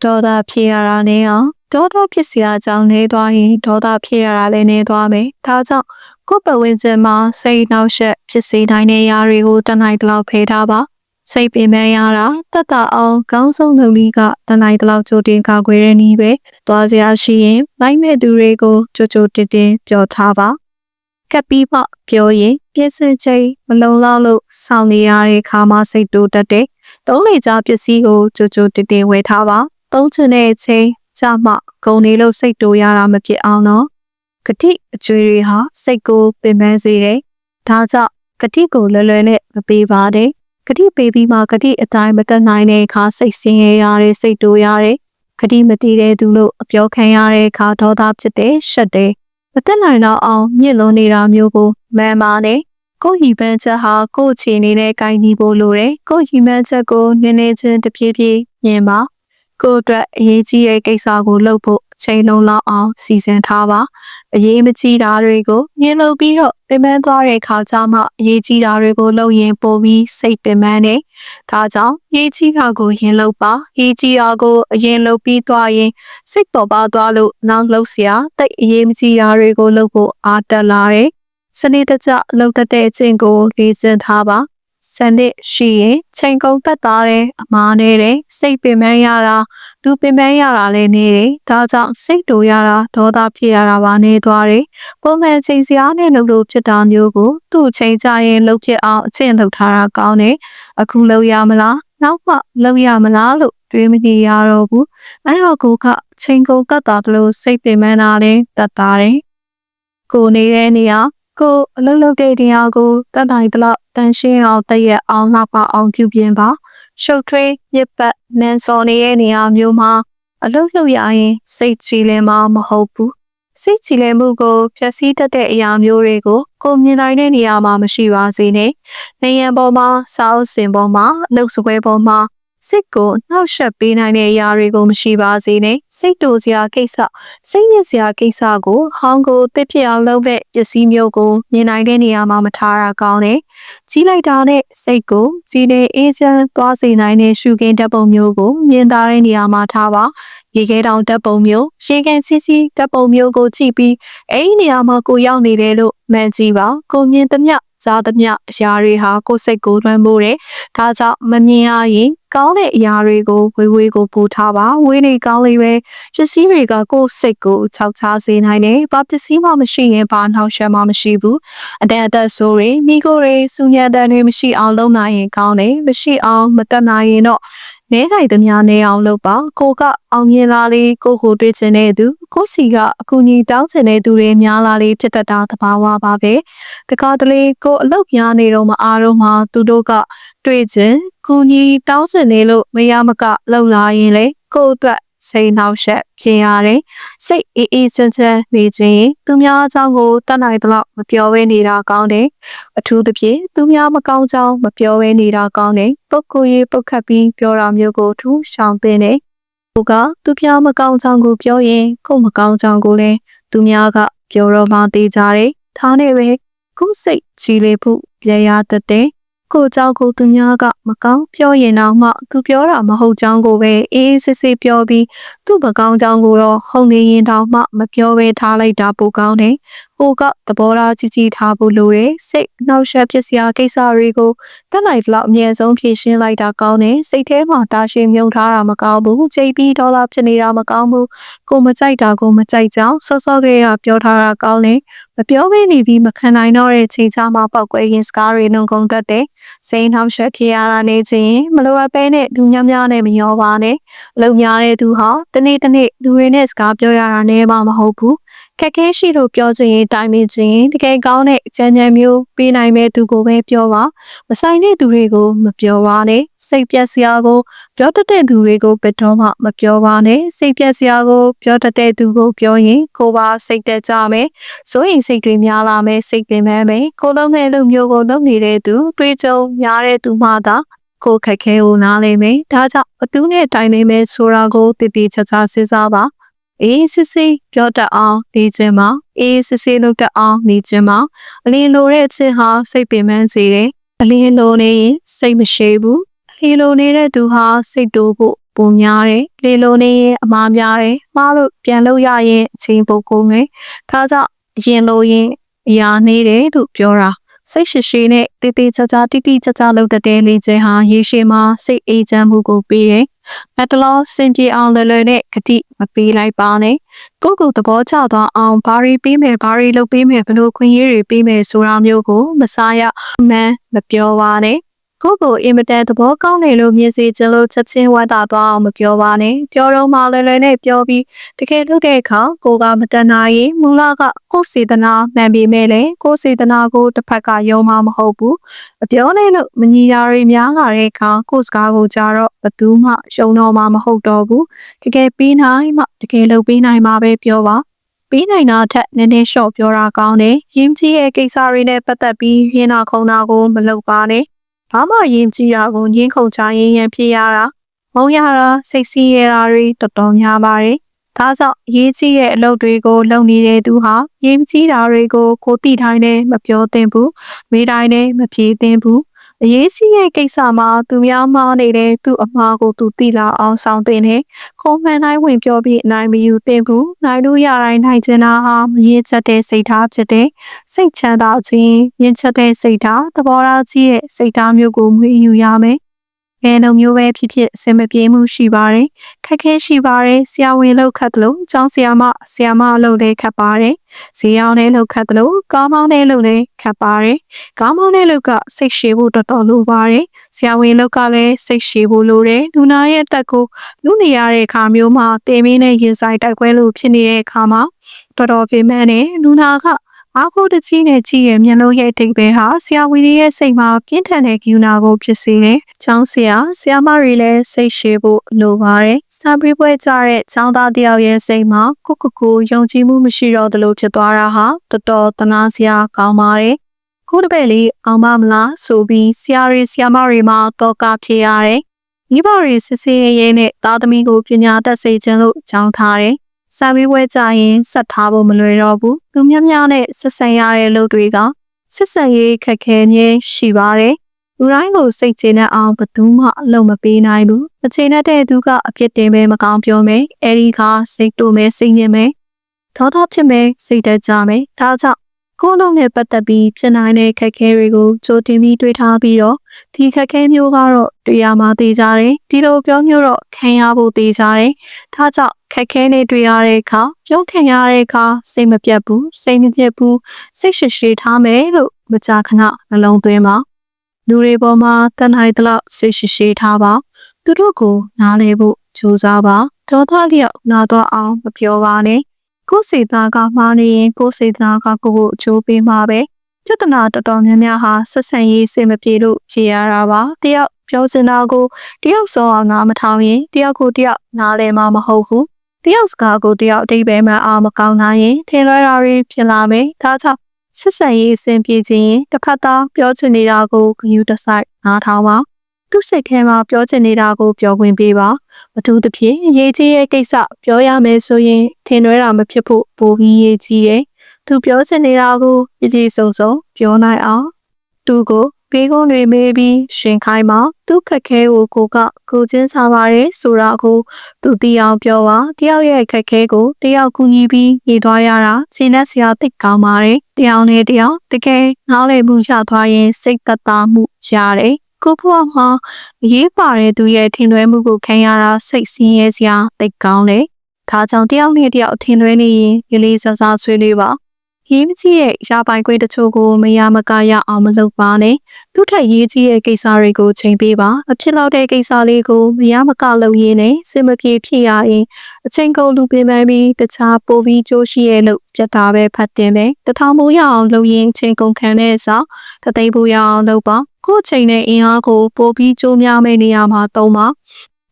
ဒေါသဖြစ်ရတာနဲ့အောင်ဒေါသဖြစ်စရာကြောင့်နေသွားရင်ဒေါသဖြစ်ရတာလည်းနေသွားမယ်ဒါကြောင့်ကိုယ်ပတ်ဝန်းကျင်မှာစိတ်နှောက်ယှက်ဖြစ်စေနိုင်တဲ့ຢာတွေကိုတနိုင်တလောက်ဖယ်ထားပါစိတ်ပင်ပန်းရတာတက်တာအောင်ကောင်းဆုံးလုပ်နည်းကတနိုင်တလောက်ကြိုတင်ကာကွယ်တဲ့နည်းပဲသွားစရာရှိရင်လိုက်မဲ့သူတွေကိုကြိုတင်တင်ပြောထားပါကပ်ပြီးမှပြောရင်ပြည့်စင်ချိန်မလုံလောက်လို့စောင့်နေရတဲ့ခါမှစိတ်တိုးတတ်တဲ့သုံးလေကြားပစ္စည်းကိုကြိုတင်ဝယ်ထားပါသုံးချင်တဲ့အချိန်ကြမှကုန်နေလို့စိတ်တိုးရတာမဖြစ်အောင်နော်ဂတိအကျွေးတွေဟာစိတ်ကိုပင်ပန်းစေတယ်ဒါကြောင့်ဂတိကိုလွယ်လွယ်နဲ့မပေးပါနဲ့ဂတိပေးပြီးမှဂတိအတိုင်းမတက်နိုင်တဲ့အခါစိတ်ဆင်းရဲရတယ်စိတ်တိုးရတယ်ဂတိမတည်တဲ့သူလို့အပြောခံရတဲ့အခါဒေါသဖြစ်တယ်ရှက်တယ်မတက်နိုင်တော့အောင်မြင့်လွန်နေတာမျိုးကိုမှန်ပါနဲ့ကိုယ်ဟီပန်းချက်ဟာကိုယ့်အခြေအနေနဲ့ကိုင်းညီဖို့လိုတယ်ကိုယ့်ဟီပန်းချက်ကိုနည်းနည်းချင်းတဖြည်းဖြည်းမြင်ပါကိုယ့်အတွက်အရေးကြီးတဲ့ကိစ္စကိုလုပ်ဖို့အချိန်လုံးလောက်အောင်စီစဉ်ထားပါအရေးမကြီးတာတွေကိုမြင်လို့ပြီးတော့ပင်ပန်းသွားတဲ့အခါကျမှအရေးကြီးတာတွေကိုလုပ်ရင်ပိုပြီးစိတ်ပင်ပန်းနေဒါကြောင့်ရေးကြီးတာကိုရင်လုပ်ပါရေးကြီးတာကိုအရင်လုပ်ပြီးသွားရင်စိတ်ပေါ်ပါသွားလို့နောက်လုပ်เสียတိတ်အရေးမကြီးတာတွေကိုလုပ်ဖို့အားတက်လာတယ်စနေတကျလုပ်တတ်တဲ့အချင်းကိုလေ့ကျင့်ထားပါစနစ်ရှိရင်ချိန်ကုန်သက်သာတဲ့အမားနဲ့တဲ့စိတ်ပင်ပန်းရတာလူပင်ပန်းရတာလည်းနေတယ်ဒါကြောင့်စိတ်တူရတာဒေါသဖြစ်ရတာပါနေသွားတယ်ပုံမှန်ချိန်စရာနဲ့လုပ်လို့ဖြစ်တာမျိုးကိုသူ့ချိန်ကြရင်လုပ်ဖြစ်အောင်အချင်းလုပ်ထားတာကောင်းတယ်အခုလုပ်ရမလားနောက်မှလုပ်ရမလားလို့တွေးမနေရတော့ဘူးအဲ့တော့ကိုကချိန်ကုန်သက်သာလို့စိတ်ပင်ပန်းတာလည်းသက်သာတယ်ကိုနေတဲ့နေရာကိုအလုပ်လုပ်တဲ့နေရာကိုတက်နိုင်တဲ့လောက်တန်ရှင်းအောင်တည့်ရအောင်လှပအောင်ပြုပြင်ပါရှုပ်ထွေးမြစ်ပတ်နန်းစော်နေတဲ့နေရာမျိုးမှာအလုပ်လုပ်ရရင်စိတ်ကြည်လင်မှာမဟုတ်ဘူးစိတ်ကြည်လင်မှုကိုဖြည့်ဆည်းတတ်တဲ့အရာမျိုးတွေကိုကိုမြင်နိုင်တဲ့နေရာမှာမရှိပါစေနဲ့နေရန်ပေါ်မှာစာအုပ်စင်ပေါ်မှာအလုပ်စပွဲပေါ်မှာစိတ်ကိုနှောက်ယှက်ပေးနိုင်တဲ့အရာတွေကိုမရှိပါစေနဲ့စိတ်တူစရာကိစ္စစိတ်ညစ်စရာကိစ္စကိုဟောင်းကိုတစ်ဖြစ်အောင်လုပ်တဲ့ပစ္စည်းမျိုးကိုမြင်နိုင်တဲ့နေရာမှာမထားရကောင်းတယ်ကြီးလိုက်တာနဲ့စိတ်ကိုကြီးနေအေးချမ်းသွားစေနိုင်တဲ့ရှုခင်းဓာတ်ပုံမျိုးကိုမြင်သာတဲ့နေရာမှာထားပါရေခဲတောင်ဓာတ်ပုံမျိုးရေကန်စီစီဓာတ်ပုံမျိုးကိုကြည့်ပြီးအဲ့ဒီနေရာမှာကိုရောက်နေတယ်လို့မှန်ကြည့်ပါကိုမြင်သမျှစားသမျှအရာတွေဟာကိုယ်စိတ်ကိုလွှမ်းမိုးတယ်။ဒါကြောင့်မမြင်ရရင်ကောင်းတဲ့အရာတွေကိုဝေးကိုပို့ထားပါ။ဝေးနေကောင်းလေးပဲပစ္စည်းတွေကကိုယ်စိတ်ကိုခြောက်ခြားစေနိုင်တယ်။ဘာပစ္စည်းမှမရှိရင်ဘာနှောက်ယှက်မှမရှိဘူး။အသက်ဆိုတွေမိကိုတွေစူညံတန်တွေမရှိအောင်လုပ်နိုင်ရင်ကောင်းတယ်။မရှိအောင်မတက်နိုင်ရင်တော့နဲခိုင်သမျှနေအောင်လုပ်ပါကိုကအောင်မြင်လာလေကိုကိုတွေ့ချင်တဲ့သူကိုစီကအကူအညီတောင်းချင်တဲ့သူတွေများလာလေဖြစ်တတ်တာသဘာဝပါပဲတခါတလေကိုအလုပ်များနေတော့မအားတော့မှသူတို့ကတွေ့ချင်ကူညီတောင်းချင်နေလို့မရမကလောက်လာရင်လေကိုအတွက်စိတ်နှောက်ယှက်ဖြစ်ရတယ်စိတ်အေးချမ်းနေခြင်းသူများအကြောင်းကိုတတ်နိုင်တော့မပြောဘဲနေတာကောင်းတယ်အထူးသဖြင့်သူများမကောင်းကြောင်းမပြောဘဲနေတာကောင်းတယ်ပုဂ္ဂိုလ်ရေးပုတ်ခတ်ပြီးပြောတာမျိုးကိုထူးရှောင်သင့်တယ်ကိုကသူများမကောင်းကြောင်းကိုပြောရင်ကိုမကောင်းကြောင်းကိုလည်းသူများကပြောတော့မှသိကြတယ်ဒါနဲ့ပဲကိုစိတ်ကြည်လေဖို့ပြရတတ်တယ်ကိုเจ้าကိုသူများကမကောင်းပြောရင်တော့မှသူပြောတာမဟုတ်ကြောင်းကိုပဲအေးစစ်စစ်ပြောပြီးသူ့မကောင်းကြောင်းကိုတော့ဟုတ်နေရင်တော့မှမပြောဘဲထားလိုက်တာပိုကောင်းတယ်။ကိုကသဘောထားကြီးထားဖို့လိုတယ်။စိတ်နှောက်ယှက်ဖြစ်စရာကိစ္စတွေကိုတက်လိုက်တော့အမြဲဆုံးဖြေရှင်းလိုက်တာကောင်းတယ်။စိတ်ထဲမှာတာရှည်မြုံထားတာမကောင်းဘူး။ချိန်ပြီးဒေါ်လာဖြစ်နေတာမကောင်းဘူး။ကိုမကြိုက်တာကိုမကြိုက်ကြောင်းစောစောကလေးကပြောထားတာကောင်းတယ်။မပြောဘဲနေပြီးမခံနိုင်တော့တဲ့ချိန်ချမှာပောက်ကွဲရင်စကားတွေနှုံကုန်တတ်တယ်။စိတ်နှောက်ယှက်ဖြစ်ရတာနေချင်းမလိုအပ်ပဲနဲ့လူများများနဲ့မရောပါနဲ့။လုံများတဲ့သူဟာတနေ့လူတွေနဲ့စကားပြောရတာနဲ့မှမဟုတ်ဘူးခက်ခဲရှိလို့ပြောချင်ရင်တိုင်ပင်ချင်တကယ်ကောင်းတဲ့ကြံကြံမျိုးပေးနိုင်မဲ့သူကိုပဲပြောပါမဆိုင်တဲ့သူတွေကိုမပြောပါနဲ့စိတ်ပြက်စရာကိုပြောတတ်တဲ့သူတွေကိုဘယ်တော့မှမပြောပါနဲ့စိတ်ပြက်စရာကိုပြောတတ်တဲ့သူကိုပြောရင်ကိုပါစိတ်တက်ကြမယ်စိုးရင်စိတ်တွေများလာမယ်စိတ်ပင်ပန်းမယ်ကိုလုံးတဲ့လူမျိုးကိုလုံးနေတဲ့သူတွေးကြုံများတဲ့သူမှသာကိုခက်ခဲကိုနားလိမ့်မယ်ဒါကြောင့်အတူနဲ့တိုင်နေမယ်ဆိုတာကိုတည်တည်ချာချာစဉ်းစားပါအေးစစ်စစ်ပြောတတ်အောင်နေခြင်းမှာအေးစစ်စစ်လုပ်တတ်အောင်နေခြင်းမှာအလင်းလိုတဲ့အချင်းဟာစိတ်ပင်ပန်းစေတယ်အလင်းလိုနေရင်စိတ်မရှိဘူးအလင်းလိုနေတဲ့သူဟာစိတ်တိုးဖို့ ပုံများတယ်လေလိုနေရင်အမားများတယ်မှားလို့ပြန်လို့ရရင်အချိန်ပိုကုန်ငယ်ဒါကြောင့်ရင်လိုရင်အရာနေတယ်လို့ပြောတာစိတ်ရှိရှိနဲ့တေးသေးချာချာတိတိကျကျလုပ်တဲ့လေ့ကျင့်ဟာရေရှည်မှာစိတ်အေးချမ်းမှုကိုပေးတယ်။အတလောစင်ပြေအောင်လွယ်လွယ်နဲ့ဂတိမပေးလိုက်ပါနဲ့။ကိုယ့်ကိုယ်သဘောကျသွားအောင်ဘာတွေပေးမယ်ဘာတွေလုပ်ပေးမယ်ဘလို့ခွင့်ရတွေပေးမယ်ဆိုတာမျိုးကိုမစားရမှန်းမပြောပါနဲ့။ကိုယ့်ကိုအင်မတန်သဘောကောင်းတယ်လို့မြင်စေချင်လို့ချက်ချင်းဝတ်တာသွားအောင်မပြောပါနဲ့။ပြောတော့မှလွယ်လွယ်နဲ့ပြောပြီးတကယ်လုပ်တဲ့အခါကိုကမတန်နိုင်ရင်မူလကကိုယ်စေတနာမှန်ပေမဲ့လည်းကိုယ်စေတနာကိုတစ်ဖက်ကယုံမှမဟုတ်ဘူး။အပြောနဲ့လို့မညီတာတွေများလာတဲ့အခါကိုယ်စကားကိုကြားတော့ဘသူမှရှုံတော့မှမဟုတ်တော့ဘူး။တကယ်ပြီးနိုင်မှတကယ်လုပ်ပြီးနိုင်မှပဲပြောပါ။ပြီးနိုင်တာထက်နည်းနည်းလျှော့ပြောတာကောင်းတယ်။ရင်းကြီးရဲ့ကိစ္စတွေနဲ့ပတ်သက်ပြီးရင်းနာခုံတာကိုမလုပ်ပါနဲ့။ဘာမှရင်ကြည့်ရကိုငင်းခုန်ချရင်ရန်ဖြစ်ရတာမုံရတာစိတ်ဆင်းရဲတာတွေတော်တော်များပါတယ်ဒါကြောင့်ရေးကြီးတဲ့အလုပ်တွေကိုလုပ်နေတဲ့သူဟာရေးကြီးတာတွေကိုကိုသိတိုင်းနဲ့မပြောသင့်ဘူးမေးတိုင်းနဲ့မဖြေသင့်ဘူးအရေးကြီးတဲ့ကိစ္စမှာသူများမှားနေတဲ့သူ့အမှားကိုသူသိလာအောင်ဆောင်သင့်တယ်ခုံမှန်တိုင်းဝင်ပြောပြီးနိုင်မယူသင့်ဘူးနိုင်လို့ရတိုင်းနိုင်ချင်တာဟာမရင်းချက်တဲ့စိတ်ထားဖြစ်တယ်စိတ်ချမ်းသာခြင်းရင်းချက်တဲ့စိတ်ထားသဘောထားကြီးရဲ့စိတ်ထားမျိုးကိုမွေးယူရမယ်ဘယ်လိုမျိုးပဲဖြစ်ဖြစ်အဆင်မပြေမှုရှိပါတယ်ခက်ခဲရှိပါတယ်ဆရာဝန်လောက်ခတ်တယ်လို့ကျောင်းဆရာမအလုပ်လည်းခတ်ပါတယ်ဈေးရောင်းလည်းလောက်ခတ်တယ်လို့ကားမောင်းလည်းလုပ်လည်းခတ်ပါတယ်ကားမောင်းလည်းလောက်ကစိတ်ရှည်ဖို့တော်တော်လိုပါတယ်ဆရာဝန်လောက်ကလည်းစိတ်ရှည်ဖို့လိုတယ်လူနာရဲ့အသက်ကိုလူနေရတဲ့အခါမျိုးမှာတင်မင်းနဲ့ရင်ဆိုင်တိုက်ပွဲလို့ဖြစ်နေတဲ့အခါမှာတော်တော်ပြင်းမှန်းနေလူနာကအားကိုးတကြီးနဲ့ကြည့်ရဲ့မျက်လုံးရဲ့အထိပ်ပဲဟာဆရာဝန်ရဲ့စိတ်မှာပြင်းထန်တဲ့ကယူနာကိုဖြစ်စေတယ်။ကျောင်းဆရာမတွေလည်းစိတ်ရှည်ဖို့လိုပါတယ်။စာပြေးပွဲကြတဲ့ကျောင်းသားတယောက်ရဲ့စိတ်မှာကိုယုံကြည်မှုမရှိတော့သလိုဖြစ်သွားတာဟာတော်တော်သနာစရာကောင်းပါတယ်။ကိုတပည့်လေးအောင်မမလားဆိုပြီးဆရာမတွေမှာတော့ကဖြစ်ရတယ်။မိဘတွေစစ်စစ်ရဲရဲနဲ့သားသမီးကိုပညာတတ်စေခြင်းလို့ကြောင်းထားတယ်။စာမေးပွဲကြရင်ဆက်ထားဖို့မလွယ်တော့ဘူးလူများနဲ့ဆက်ဆံရတဲ့လူတွေကဆက်ဆံရေးခက်ခဲနေရှိပါတယ်လူတိုင်းကိုစိတ်ချတဲ့အောင်ဘယ်သူမှအလုံးမပေးနိုင်ဘူးအချိန်နဲ့တဲ့သူကအပြစ်တင်ပဲမကောင်းပြောမယ်အဲဒီကစိတ်တူမယ်စိတ်ညစ်မယ်ဒေါသဖြစ်မယ်စိတ်တက်ကြမယ်ဒါကြောင့်ကိုယ်လုံးနဲ့ပတ်သက်ပြီးဖြစ်နိုင်တဲ့ခက်ခဲတွေကိုကြိုတင်ပြီးတွေးထားပြီးတော့ဒီခက်ခဲမျိုးကတော့တွေ့ရမှာသိကြတယ်ဒီလိုပြောမျိုးတော့ခံရဖို့သိကြတယ်ဒါကြောင့်ခက်ခဲနေတွေ့ရတဲ့အခါပြောခံရတဲ့အခါစိတ်မပြတ်ဘူးစိတ်မပြတ်ဘူးစိတ်ရှိထားမယ်လို့မကြာခဏနှလုံးသွင်းပါလူတွေပေါ်မှာတန်တိုင်းတလောက်စိတ်ရှိထားပါသူတို့ကိုနားလည်ဖို့ကြိုးစားပါဒေါသလျောက်နာတော့အောင်မပြောပါနဲ့ကိုယ်စေတနာကမှားနေရင်ကိုယ်စေတနာကကိုယ်အချိုးပေးမှာပဲပြဿနာတော်တော်များများဟာဆက်ဆံရေးစိတ်မပြေလို့ဖြစ်ရတာပါတယောက်ပြောစင်တာကိုတယောက်စောအောင်နားမထောင်ရင်တယောက်ကိုတယောက်နားလည်မှာမဟုတ်ဘူးတယောက်စကားကိုတယောက်အတိတ်ပဲမှအောင်မကောင်းနိုင်ရင်ထင်လွဲတာတွေဖြစ်လာမယ်ဒါကြောင့်ဆက်ဆံရေးအဆင်ပြေခြင်းတစ်ဖက်သားပြောချင်နေတာကိုဂရုတစိုက်နားထောင်ပါသူစိတ်ထဲမှာပြောချင်နေတာကိုပြောခွင့်ပေးပါမတူသဖြင့်ရေးကြီးရဲ့ကိစ္စပြောရမယ်ဆိုရင်ထင်လွဲတာမဖြစ်ဖို့ပိုပြီးရေးကြီးတယ်သူပြောချင်နေတာကိုပြည့်ပြည့်စုံစုံပြောနိုင်အောင်သူကိုပေးကုန်းတွေမေးပြီးရှင်ခိုင်းမှာသူခက်ခဲကိုချင်းစားပါတယ်ဆိုတာကိုသူသိအောင်ပြောပါတယောက်ရဲ့ခက်ခဲကိုတယောက်ကူညီပြီးနေသွားရတာခြေနဲ့ဆရာသိကောင်းပါတယ်တယောက်နဲ့တယောက်တကယ်နားလည်မှုရသွားရင်စိတ်သက်သာမှုရတယ်ကိုဘွားမှာရေးပါတဲ့သူရဲ့ထင်လွဲမှုကိုခံရတာစိတ်ဆင်းရဲစရာသိကောင်းလေဒါကြောင့်တယောက်နဲ့တယောက်ထင်လွဲနေရင်ကလေးစားစားဆွေးနွေးပါရေးမကြီးရဲ့ရပိုင်ခွင့်တချို့ကိုမရမကရအောင်မလုပ်ပါနဲ့သူထက်ရေးကြီးရဲ့ကိစ္စတွေကိုချိန်ပေးပါအဖြစ်လောက်တဲ့ကိစ္စလေးကိုမရမကလုပ်ရင်းနဲ့စင်မပြေဖြစ်ရရင်အချိန်ကုန်လူပင်ပန်းပြီးတခြားပိုပြီးကြိုးရှိရဲ့လို့ပြတ်တာပဲဖတ်တင်တယ်တထောင်မိုးရအောင်လုပ်ရင်းချိန်ကုန်ခံတဲ့ဆောက်တသိန်းပိုးရအောင်လုပ်ပါကိုယ်ချိန်နဲ့အင်အားကိုပိုပြီးကြိုးများမဲ့နေရာမှာသုံးပါ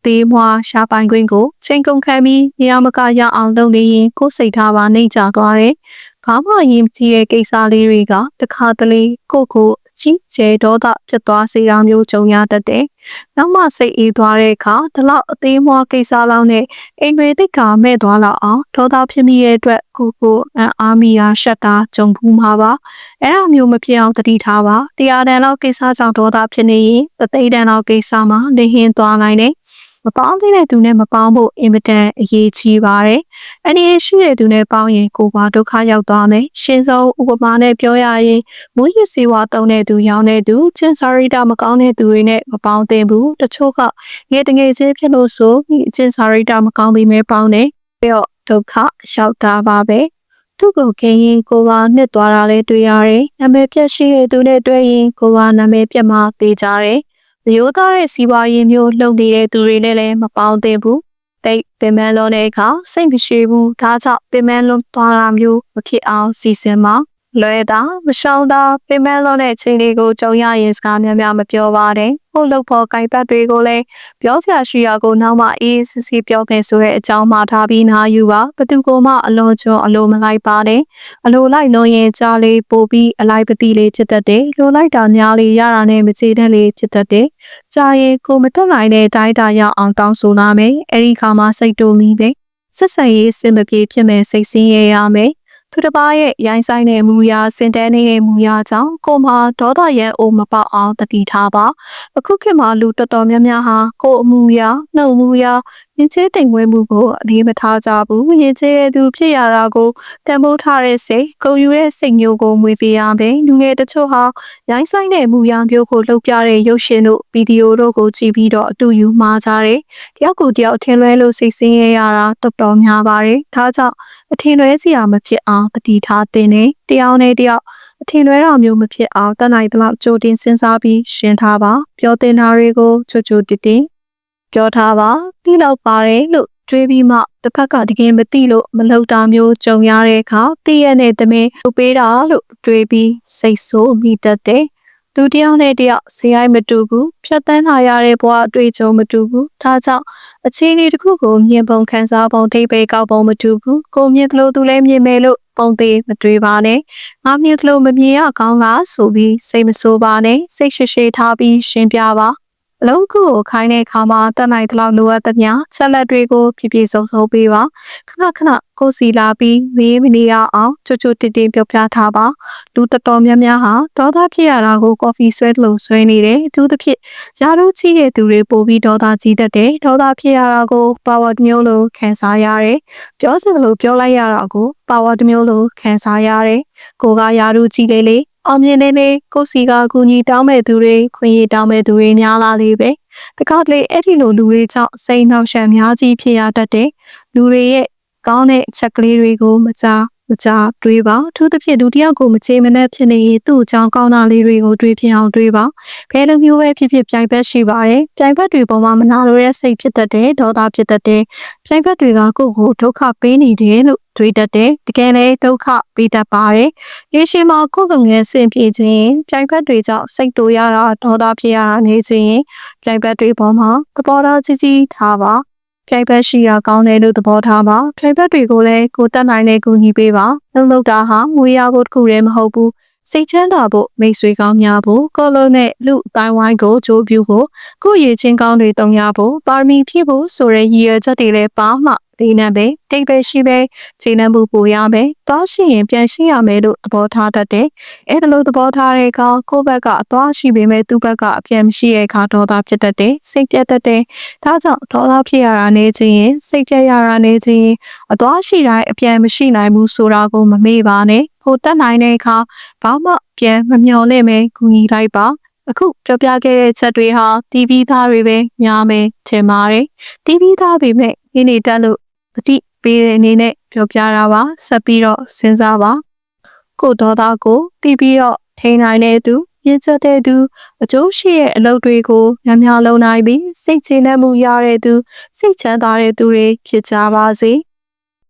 တေးမွားရှာပိုင်ခွင့်ကိုချိန်ကုန်ခံပြီးနေရာမကရအောင်လုပ်နေရင်ကိုယ်စိတ်ထားပါနှိမ့်ချသွားတယ်ဘာမှရင်ကြီးရဲ့ကိစ္စလေးတွေကတခါတလေကိုကြီးကျယ်ဒေါသဖြစ်သွားစေတာမျိုးကြုံရတတ်တယ်။နောက်မှစိတ်အေးသွားတဲ့အခါဒီလောက်အသေးမွှားကိစ္စလောက်နဲ့အိမ်တွေတိတ်ခါမဲ့သွားလောက်အောင်ဒေါသဖြစ်မိရဲ့အတွက်ကိုအားမီယာရှက်တာကြုံဘူးမှာပါ။အဲ့ဒါမျိုးမဖြစ်အောင်တတိထားပါ။တရားတန်လောက်ကိစ္စကြောင့်ဒေါသဖြစ်နေရင်တသိန်းတန်လောက်ကိစ္စမှာနေဟင်းသွားနိုင်တယ်။မ ပေါင်းသေးတဲ့သူနဲ့မပေါင်းဖို့အင်မတန်အရေးကြီးပါတယ်။အနေရှိတဲ့သူနဲ့ပေါင်းရင်ကိုယ်ပါဒုက္ခရောက်သွားမယ်။ရှင်းဆုံးဥပမာနဲ့ပြောရရင်မွေးရစေဝါတုံးတဲ့သူရောင်းတဲ့သူချင်းစာရိတာမကောင်းတဲ့သူတွေနဲ့မပေါင်းသင့်ဘူး။တချို့ကငယ်တငယ်ချင်းဖြစ်လို့ဆိုချင်းစာရိတာမကောင်းပြီးမဲပေါင်းတယ်။ပြီးတော့ဒုက္ခရောက်တာပါပဲ။သူ့ကိုခင်ရင်ကိုပါနှစ်သွားတာလဲတွေ့ရတယ်။နာမည်ပြက်ရှိတဲ့သူနဲ့တွေ့ရင်ကိုပါနာမည်ပြက်မှသိကြတယ်။ရိုးသားတဲ့စီးပွားရေးမျိုးလုပ်နေတဲ့သူတွေနဲ့လည်းမပေါင်းသင့်ဘူး။တိတ်ပင်ပန်းလုံးတဲ့အခါစိတ်မရှိဘူး။ဒါကြောင့်ပင်ပန်းလုံးသွားတာမျိုးမဖြစ်အောင်စီစဉ်ပါ။လွယ်တာမရှောင်တာပင်ပန်းလုံးတဲ့ချိန်လေးကိုကြုံရရင်စကားများများမပြောပါနဲ့။ဟုတ်လို့ဖို့ကြိုက်ပတ်တွေကိုလည်းပြောစရာရှိရာကိုနောက်မှအေးစစ်စစ်ပြောမယ်ဆိုတဲ့အကြောင်းမှထားပြီးနားယူပါဘသူကမှအလွန်ကျွံအလိုမလိုက်ပါနဲ့အလိုလိုက်လို့ရင်ကြားလေးပို့ပြီးအလိုက်ပတိလေးဖြစ်တတ်တယ်လိုလိုက်တာများလေးရတာနဲ့မချေတဲ့လေးဖြစ်တတ်တယ်ကြားရင်ကိုမတက်နိုင်တဲ့တိုင်းတာရအောင်တောင်းဆိုလာမယ်အဲ့ဒီခါမှစိတ်တူမိပဲဆက်ဆံရေးအဆင်မပြေဖြစ်မယ်စိတ်ဆင်းရဲရမယ်သူတစ်ပါးရဲ့ရိုင်းဆိုင်တဲ့မူရာစင်တန်းနေတဲ့မူရာကြောင့်ကိုမှဒေါသရဲအိုမပေါအောင်တတိထားပါအခုခေတ်မှာလူတော်တော်များများဟာကိုအမူအရာနှုတ်မူအရာယဉ်ကျေးတိမ်မွေးမှုကိုအလေးမထားကြဘူးယဉ်ကျေးတဲ့သူဖြစ်ရတာကိုတန်ဖိုးထားတဲ့စိတ်ဂုဏ်ယူတဲ့စိတ်မျိုးကိုမွေးပေးရမယ်လူငယ်တချို့ဟာရိုင်းဆိုင်တဲ့မူရာမျိုးကိုလှုပ်ပြတဲ့ရုပ်ရှင်တို့ဗီဒီယိုတို့ကိုကြည့်ပြီးတော့အတူယူမှားကြတယ်တယောက်ကိုတယောက်ထင်လွဲလို့စိတ်ဆင်းရဲရတာတော်တော်များပါတယ်ဒါကြောင့်အထင်လွဲစရာမဖြစ်အောင်တတိထားတင်နေတယောက်နဲ့တယောက်အထင်လွဲတာမျိုးမဖြစ်အောင်တတ်နိုင်သလောက်ကြိုတင်စဉ်းစားပြီးရှင်းထားပါပြောတင်တာတွေကိုချိုချိုတိတိပြောထားပါတိလောက်ပါတယ်လို့တွေးပြီးမှတစ်ဖက်ကတကယ်မသိလို့မလုပ်တာမျိုးကြုံရတဲ့အခါတည့်ရတဲ့သမင်လုပ်ပေးတာလို့တွေးပြီးစိတ်ဆိုးမိတတ်တယ်လူတယောက်နဲ့တယောက်ဇေယိုက်မတူဘူးဖြတ်တန်းလာရတဲ့ဘဝအတွေ့အကြုံမတူဘူးဒါကြောင့်အခြေအနေတစ်ခုကိုမြင်ပုံခံစားပုံထိပ်ပဲကောက်ပုံမတူဘူးကိုမြင်သလိုသူလည်းမြင်မယ်လို့ပုံသေးမတွေးပါနဲ့ငါမြင်သလိုမမြင်ရကောင်းလားဆိုပြီးစိတ်မဆိုးပါနဲ့စိတ်ရှိရှိထားပြီးရှင်းပြပါအလုံးကိုခိုင်းတဲ့အခါမှာတက်နိုင်သလောက်လိုအပ်သမျှချက်လက်တွေကိုပြည့်ပြည့်စုံစုံပေးပါခဏခဏကိုစီလာပြီးမေးမနေရအောင်ချိုချိုတိတိပြောပြထားပါလူတော်တော်များများဟာဒေါသဖြစ်ရတာကိုကော်ဖီဆွဲလို့ဆွဲနေတယ်အထူးသဖြင့်ယာတို့ချီတဲ့သူတွေပို့ပြီးဒေါသကြီးတတ်တယ်ဒေါသဖြစ်ရတာကိုပါဝါမျိုးလိုခံစားရတယ်ပြောစင်လို့ပြောလိုက်ရတာကိုပါဝါမျိုးလိုခံစားရတယ်ကိုကယာတို့ချီလေလေအောင်မြင်နေကိုစီကကူညီတောင်းမဲ့သူတွေခွင့်ရတောင်းမဲ့သူတွေများလာလေပဲတခါတလေအဲ့ဒီလိုလူတွေကြောင့်စိတ်နှောက်ယှက်များကြီးဖြစ်ရတတ်တယ်လူတွေရဲ့ကောင်းတဲ့အချက်ကလေးတွေကိုမကြားတွေးပါထူးသဖြင့်လူတစ်ယောက်ကိုမချေမနှက်ဖြစ်နေရင်သူ့အကြောင်းကောင်းတာလေးတွေကိုတွေးပြအောင်တွေးပါဘယ်လိုမျိုးပဲဖြစ်ဖြစ်ပြိုင်ဘက်ရှိပါတယ်ပြိုင်ဘက်တွေပေါ်မှာမနာလိုတဲ့စိတ်ဖြစ်တတ်တယ်ဒေါသဖြစ်တတ်တယ်ပြိုင်ဘက်တွေကကိုယ့်ကိုဒုက္ခပေးနေတယ်လို့တွေးတတ်တယ်တကယ်လည်းဒုက္ခပေးတတ်ပါတယ်ရေရှည်မှာကိုယ့်ကငယ်ဆင်ပြေခြင်းပြိုင်ဘက်တွေကြောင့်စိတ်တူရတာဒေါသဖြစ်ရတာနေခြင်းပြိုင်ဘက်တွေပေါ်မှာသဘောထားကြီးထားပါပြိုင်ဘက်ရှိရာကောင်းတယ်လို့သဘောထားပါပြိုင်ဘက်တွေကိုလည်းကိုတက်နိုင်တဲ့ကူညီပေးပါလုပ်တာဟာငွေရဖို့တခုတည်းမဟုတ်ဘူးစိတ်ချမ်းသာဖို့မိတ်ဆွေကောင်းများဖို့ကိုလုံးနဲ့လူအတိုင်းဝိုင်းကိုကြိုးပြဖို့ကိုရည်ချင်းကောင်းတွေတုံရဖို့ပါရမီဖြည့်ဖို့ဆိုတဲ့ရည်ရွယ်ချက်တွေလည်းပါမှဒီနံပဲတိတ်ပဲရှိပဲခြေနှံမှုပိုရမယ်တောရှိရင်ပြန်ရှိရမယ်လို့သဘောထားတတ်တယ်အဲ့ဒါလို့သဘောထားတဲ့အခါကိုယ့်ဘက်ကအသွားရှိပေမဲ့သူ့ဘက်ကအပြန်မရှိတဲ့အခါဒေါသဖြစ်တတ်တယ်စိတ်ပြတ်တတ်တယ်ဒါကြောင့်ဒေါသဖြစ်ရတာနေခြင်းစိတ်ပြတ်ရတာနေခြင်းအသွားရှိတိုင်းအပြန်မရှိနိုင်ဘူးဆိုတာကိုမမေ့ပါနဲ့ဟိုတက်နိုင်တဲ့အခါဘာမှပြန်မမျှော်လင့်မဲကူညီလိုက်ပါအခုပြောပြခဲ့တဲ့ချက်တွေဟာ TV သားတွေပဲများမယ်ထင်ပါတယ် TV သားပေမဲ့ဒီနေ့တက်လို့အတိပေးတဲ့အနေနဲ့ပြောပြတာပါဆက်ပြီးတော့စဉ်းစားပါကိုဒေါသကိုတီးပြီးတော့ထိန်းနိုင်တဲ့သူရင့်ချက်တဲ့သူအကျိုးရှိတဲ့အလုပ်တွေကိုများများလုပ်နိုင်ပြီးစိတ်ချမ်းသာမှုရတဲ့သူစိတ်ချမ်းသာတဲ့သူတွေဖြစ်ကြပါစေ